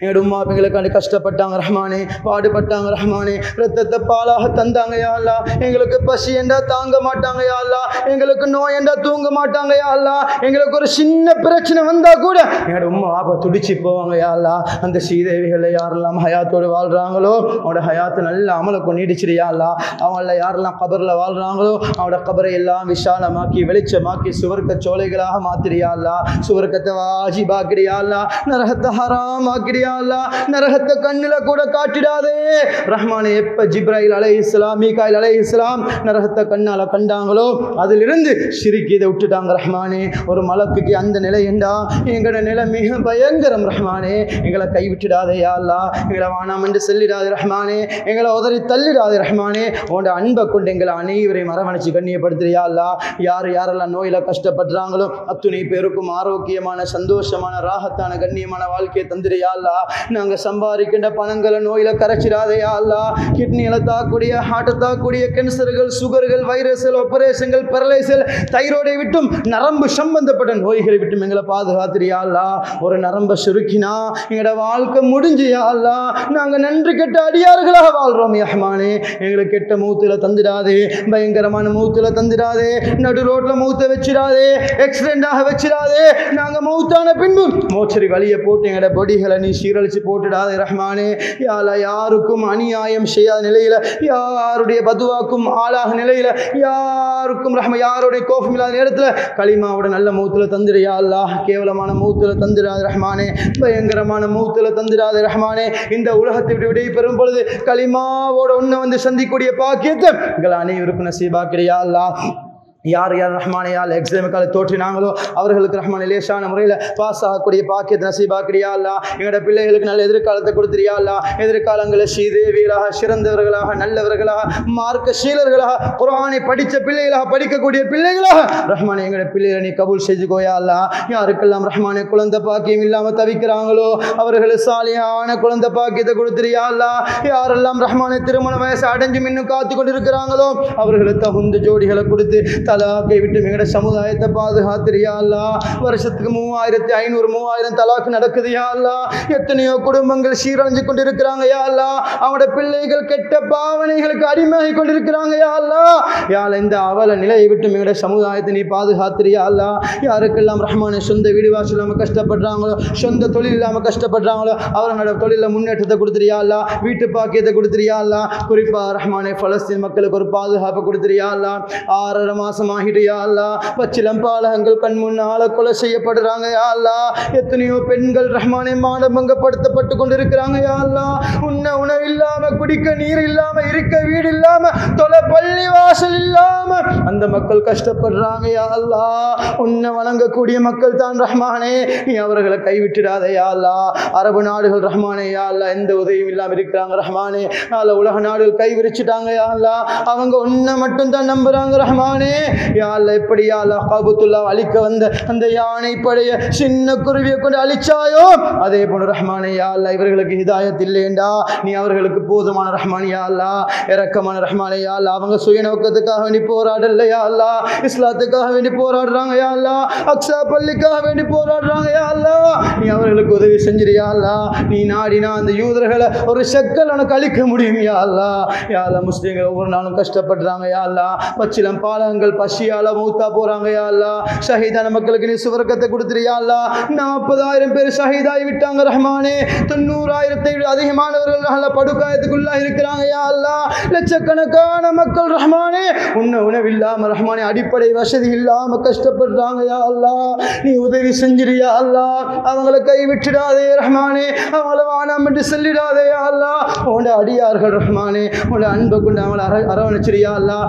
எங்களோட உம்மா எங்களுக்காண்டி கஷ்டப்பட்டாங்க ரஹ்மானே, பாடுபட்டாங்க ரஹ்மானே, ரத்தத்தை பாலாக தந்தாங்க யா அல்லாஹ். எங்களுக்கு பசி என்றா தாங்க மாட்டாங்க யா அல்லாஹ். எங்களுக்கு நோய் என்றா தூங்க மாட்டாங்க யா அல்லாஹ். எங்களுக்கு ஒரு சின்ன பிரச்சனை வந்தா கூட எங்களோட உம்மா ஆபா துடிச்சு போவாங்க யா அல்லாஹ். அந்த சீதேவிகளை யாரெல்லாம் ஹயாத்தோடு வாழ்றாங்களோ அவனோட ஹயாத்து நல்ல அமலுக்கு நீடிச்சிரு யா அல்லாஹ். அவங்கள யாரெல்லாம் கபரில் வாழ்றாங்களோ அவனோட கபரை எல்லாம் விசாலமாக்கி வெளிச்சமாக்கி சுவர்க்க சோலைகளாக மாத்திரியா அல்லாஹ். சுவர்க்கத்தை வாஜிபாக்கிறியா அல்லாஹ். நரகத்தை ஹராம் நரகத்தை கண்ணில கூட காட்டிடாதே ரஹ்மானே. எப்ப ஜிப்ராயில் அலைஹிஸ்ஸலாம், மீகாயில் அலைஹிஸ்ஸலாம் நரகத்தை கண்ணால கண்டாங்களோ அதிலிருந்து ஷிரிக்கு இதை விட்டுட்டாங்க ரஹ்மானே. ஒரு மலக்குக்கு அந்த நிலை என்றா எங்களோட நிலை மிக பயங்கரம் ரஹ்மானே. எங்களை கைவிட்டுடாதே யா அல்லாஹ். எங்களை வானாம் என்று சொல்லிடாதே ரஹ்மானே. எங்களை உதறி தள்ளிடாதே ரஹ்மானே. உன்னோட அன்பை கொண்டு எங்களை அனைவரையும் அரவணைச்சு கண்ணியப்படுத்துறியா அல்லாஹ். யாரெல்லாம் நோயில கஷ்டப்படுறாங்களோ அத்துணை பேருக்கும் ஆரோக்கியமான, சந்தோஷமான, ராகத்தான, கண்ணியமான வாழ்க்கையை தந்திரியா அல்லா. நாங்கள் சம்பாதிக்கின்ற பணங்களை நோயில் கரைச்சிடாதே யா அல்லா. கிட்னியில் தாக்கூடிய ஹார்ட்டை தாக்கூடிய கேன்சர்கள், சுகர்கள், வைரஸ்கள், ஆபரேஷன்கள், பெரலைசல், தைராய்டை விட்டும் நரம்பு சம்பந்தப்பட்ட நோய்களை விட்டும் எங்களை பாதுகாத்திரியா அல்லா. ஒரு நரம்பை சுருக்கினா எங்களோட வாழ்க்கை முடிஞ்சு யா அல்லா. நாங்கள் நன்றி கெட்ட அடியார்களாக வாழ்றோம் ரஹ்மானே. எங்களுக்கு கெட்ட மூத்துல தந்துடாதே, பயங்கரமான மூத்துல தந்துடாதே, நடு ரோட்ல மூத்த வச்சிடாதே, ஆக்சிடென்டாக வச்சிடாதே. நாங்க மௌத்தான பின்பு மோச்சரி வழியை போட்டு எங்களோட பொடிகளை நீ சீரழிச்சு போட்டுடாதே ரஹ்மானே. யால யாருக்கும் அநியாயம் செய்யாத நிலையில, யாருடைய பதுவாக்கும் ஆளாக நிலையில, யாருக்கும் யாருடைய கோபம் இல்லாத நேரத்தில் களிமாவோட நல்ல மௌத்துல தந்துடையா அல்லா. கேவலமான மௌத்துல தந்துடாது ரஹ்மானே, பயங்கரமான மௌத்துல தந்துடாது ரஹ்மானே. இந்த உலகத்தை விட்டு விடை பெறும் பொழுது களிமாவோட ஒன்றை வந்து சந்திக்கூடிய பாக்கியத்தை எங்கள் அனைவருக்கும் நசீபாக்கிறியா அல்லா. யார் யார் ரஹ்மானையால் எக்ஸாமுக்கால தோற்றினாங்களோ அவர்களுக்கு ரஹ்மான் லேசான முறையில் பாஸ் ஆகக்கூடிய பாக்கியத்தை நசீபாக்கிறியா அல்லா. எங்களோட பிள்ளைகளுக்கு நல்ல எதிர்காலத்தை கொடுத்துறியா அல்லா. எதிர்காலங்களில் ஸ்ரீதேவிகளாக, சிறந்தவர்களாக, நல்லவர்களாக, மார்க்க சீலர்களாக, குர்ஆனை படித்த பிள்ளைகளாக, படிக்கக்கூடிய பிள்ளைகளாக ரஹ்மான் எங்களோட பிள்ளைகளை நீ கபூல் செஞ்சுக்கோயா அல்லா. யாருக்கெல்லாம் ரஹ்மானை குழந்தை பாக்கியம் இல்லாமல் தவிக்கிறாங்களோ அவர்களுக்கு சாலியான குழந்தை பாக்கியத்தை கொடுத்துறியா அல்லா. யாரெல்லாம் ரஹ்மானை திருமண வயசு அடைஞ்சும் இன்னும் காத்து கொண்டு இருக்கிறாங்களோ அவர்களுக்கு தகுந்த ஜோடிகளை கொடுத்து தலாக்கை விட்டு எங்களோட சமுதாயத்தை பாதுகாத்திரியா அல்லா. வருஷத்துக்கு 3500 3000 தலாக்கு நடக்குது யா அல்லா. எத்தனையோ குடும்பங்கள் சீரழிஞ்சு கொண்டு இருக்கிறாங்க யா அல்லா. அவனோட பிள்ளைகள் கெட்ட பாவனைகளுக்கு அடிமையாகி கொண்டிருக்கிறாங்க யா அல்லா. யால இந்த அவல நிலையை விட்டு எங்களோட சமுதாயத்தை நீ பாதுகாத்திரியா அல்லா. யாருக்கெல்லாம் ரஹ்மானை சொந்த வீடு வாசல் இல்லாமல் கஷ்டப்படுறாங்களோ, சொந்த தொழில் இல்லாமல் கஷ்டப்படுறாங்களோ அவங்களோட தொழிலில் முன்னேற்றத்தை கொடுத்துறியா அல்லா. வீட்டு பாக்கியத்தை கொடுத்துறியா அல்லா. குறிப்பா ரஹ்மானை பலஸ்தீன் மக்களுக்கு ஒரு பாதுகாப்பு கொடுத்துறியா அல்லா. 6.5 மாசம் ஆகிடுயா அல்லா. பச்சிலம் பாலகங்கள் கண் முன்னால கொலை செய்யப்படுறாங்க யா அல்லா. எத்தனையோ பெண்கள் ரஹ்மானை மானபங்கப்படுத்தப்பட்டு கொண்டிருக்கிறாங்க யா அல்லா. உண்ண உணவு இல்லாம, குடிக்க நீர் இல்லாம, இருக்க வீடு இல்லாம, தொலை பள்ளி வாசல் இல்லாம அந்த மக்கள் கஷ்டப்படுறாங்க யா அல்லா. உன்னை வணங்கக்கூடிய மக்கள் தான் ரஹ்மானே, நீ அவர்களை கைவிட்டுடாதே யா அல்லா. அரபு நாடுகள் ரஹ்மானே யா அல்லா எந்த உதவியும் இல்லாம இருக்கிறாங்க ரஹ்மானே. உலக நாடுகள் கை விரிச்சிட்டாங்க யா அல்லா. அவங்க உன்னை மட்டும் தான் நம்புறாங்க ரஹ்மானே. யா அல்லா எப்படி யா அல்லா காபத்துல்லா அழிக்க வந்த அந்த யானை படைய சின்ன குருவியை கொண்டு அழிச்சாயோ அதே போல ரஹ்மானே யா அல்லா இவர்களுக்கு ஹிதாயத் இல்லையேண்டா நீ அவர்களுக்கு போதுமான ரஹ்மான் யா அல்லா. இரக்கமான ரஹ்மானே யா அல்லா. அவங்க சுயநோக்கத்துக்காக வேண்டி போராடல யா அல்லா. இஸ்லாத்துக்காக வேண்டி போராடுறாங்க யா அல்லா. அக்ஸா பள்ளிக்காக வேண்டி போராடுறாங்க யா அல்லா. நீ அவர்களுக்கு உதவி செஞ்சிரியா அல்லா. நீ நாடினா அந்த யூதர்களை ஒரு செக்கல் உனக்கு அழிக்க முடியும் யா அல்லா. யா அல்லா முஸ்லீம்கள் ஒவ்வொரு நாளும் கஷ்டப்படுறாங்க யா அல்லா. பச்சிலம் பாலங்கள் பசியால மௌத்தா போறாங்க யா அல்லா. ஷஹீதான மக்களுக்கு நீ சுவர்க்கத்தை கொடுத்துறியா அல்லா. 40,000 பேர் ஷஹீதாகி விட்டாங்க ரஹ்மானே. 90,000 விட அதிகமானவர்கள் படுகாயத்துக்குள்ளா இருக்கிறாங்க யா அல்லா. லட்சக்கணக்கான மக்கள் ரஹ்மானே உணவு இல்லாம ரஹ்மானே அடிப்படை வசதி இல்லாம கஷ்டப்படுறாங்க யா அல்லா. நீ உதவி செஞ்சிரியா அல்லா. அவங்களை கைவிட்டுடாதே ரஹ்மானே. அவங்களை வானம் என்று சொல்லிடாதே யா அல்லா. உன்னோட அடியார்கள் ரஹ்மானே உன்னோட அன்பை கொண்டு அவங்களை அரவணைச்சிரியா அல்லா.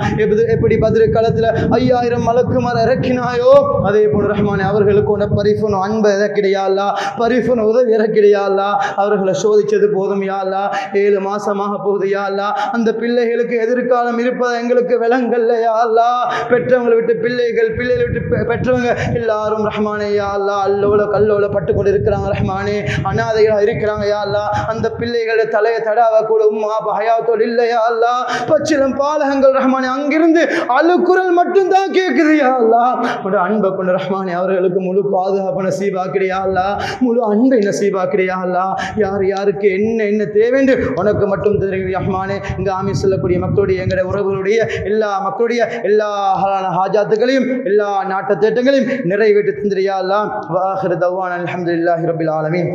எப்படி பதிரு காலத்தில் 5000 மலக்குமார் இறக்கினாயோ அதே போல ரஹ்மானே அவர்களுக்கு உன்ன பரிபூர்ண அன்பை இறக்கிடையா அல்லா. பரிபூர்ண உதவி இறக்கிடையா அல்லா. அவர்களை சோதிச்சது போதும் யா அல்லா. 7 மாசமாக போகுது யா அல்லா. அந்த பிள்ளைகளுக்கு எதிர்காலம் இருப்பதை எங்களுக்கு விளங்கல்ல யா அல்லா. பெற்றவங்களை விட்டு பிள்ளைகள், பிள்ளைகளை விட்டு பெற்றவங்க எல்லாரும் ரஹ்மானே யா அல்லா அல்லோல கல்லோல பட்டு கொண்டு இருக்கிறாங்க ரஹ்மானே. அனாதைகளாக இருக்கிறாங்க யா அல்லா. அந்த பிள்ளைகளுடைய தலையை தடாவ கூட உம்மா பஹயாத்தோடு இல்லையா அல்லா. பச்சிலம் பாலகங்கள் ரஹ்மானே அங்கிருந்து அழுக்குரல் மட்டும்தான் கேட்குது யா அல்லா. உன்னோட அன்பை கொண்டு ரஹ்மானே அவர்களுக்கு முழு பாதுகாப்பு நசீபாக்கிறியா அல்லா. முழு அன்பை நசீபாக்கிறியா அல்லா. யார் யாருக்கு என்ன தேவைன்னு உனக்கு மட்டும் தெரியும் ரஹ்மானே. இங்கே ஆமீன் சொல்லக்கூடிய மக்களுடைய எங்களுடைய உறவுகளுடைய எல்லா மக்களுடைய எல்லா ஹாஜாத்துகளையும் எல்லா நாட்டு திட்டங்களையும் நிறைவேற்றி தந்திரியா அல்லா. வாஹிரு தவான் அல்ஹம்துலில்லாஹி ரப்பில் ஆலமீன்.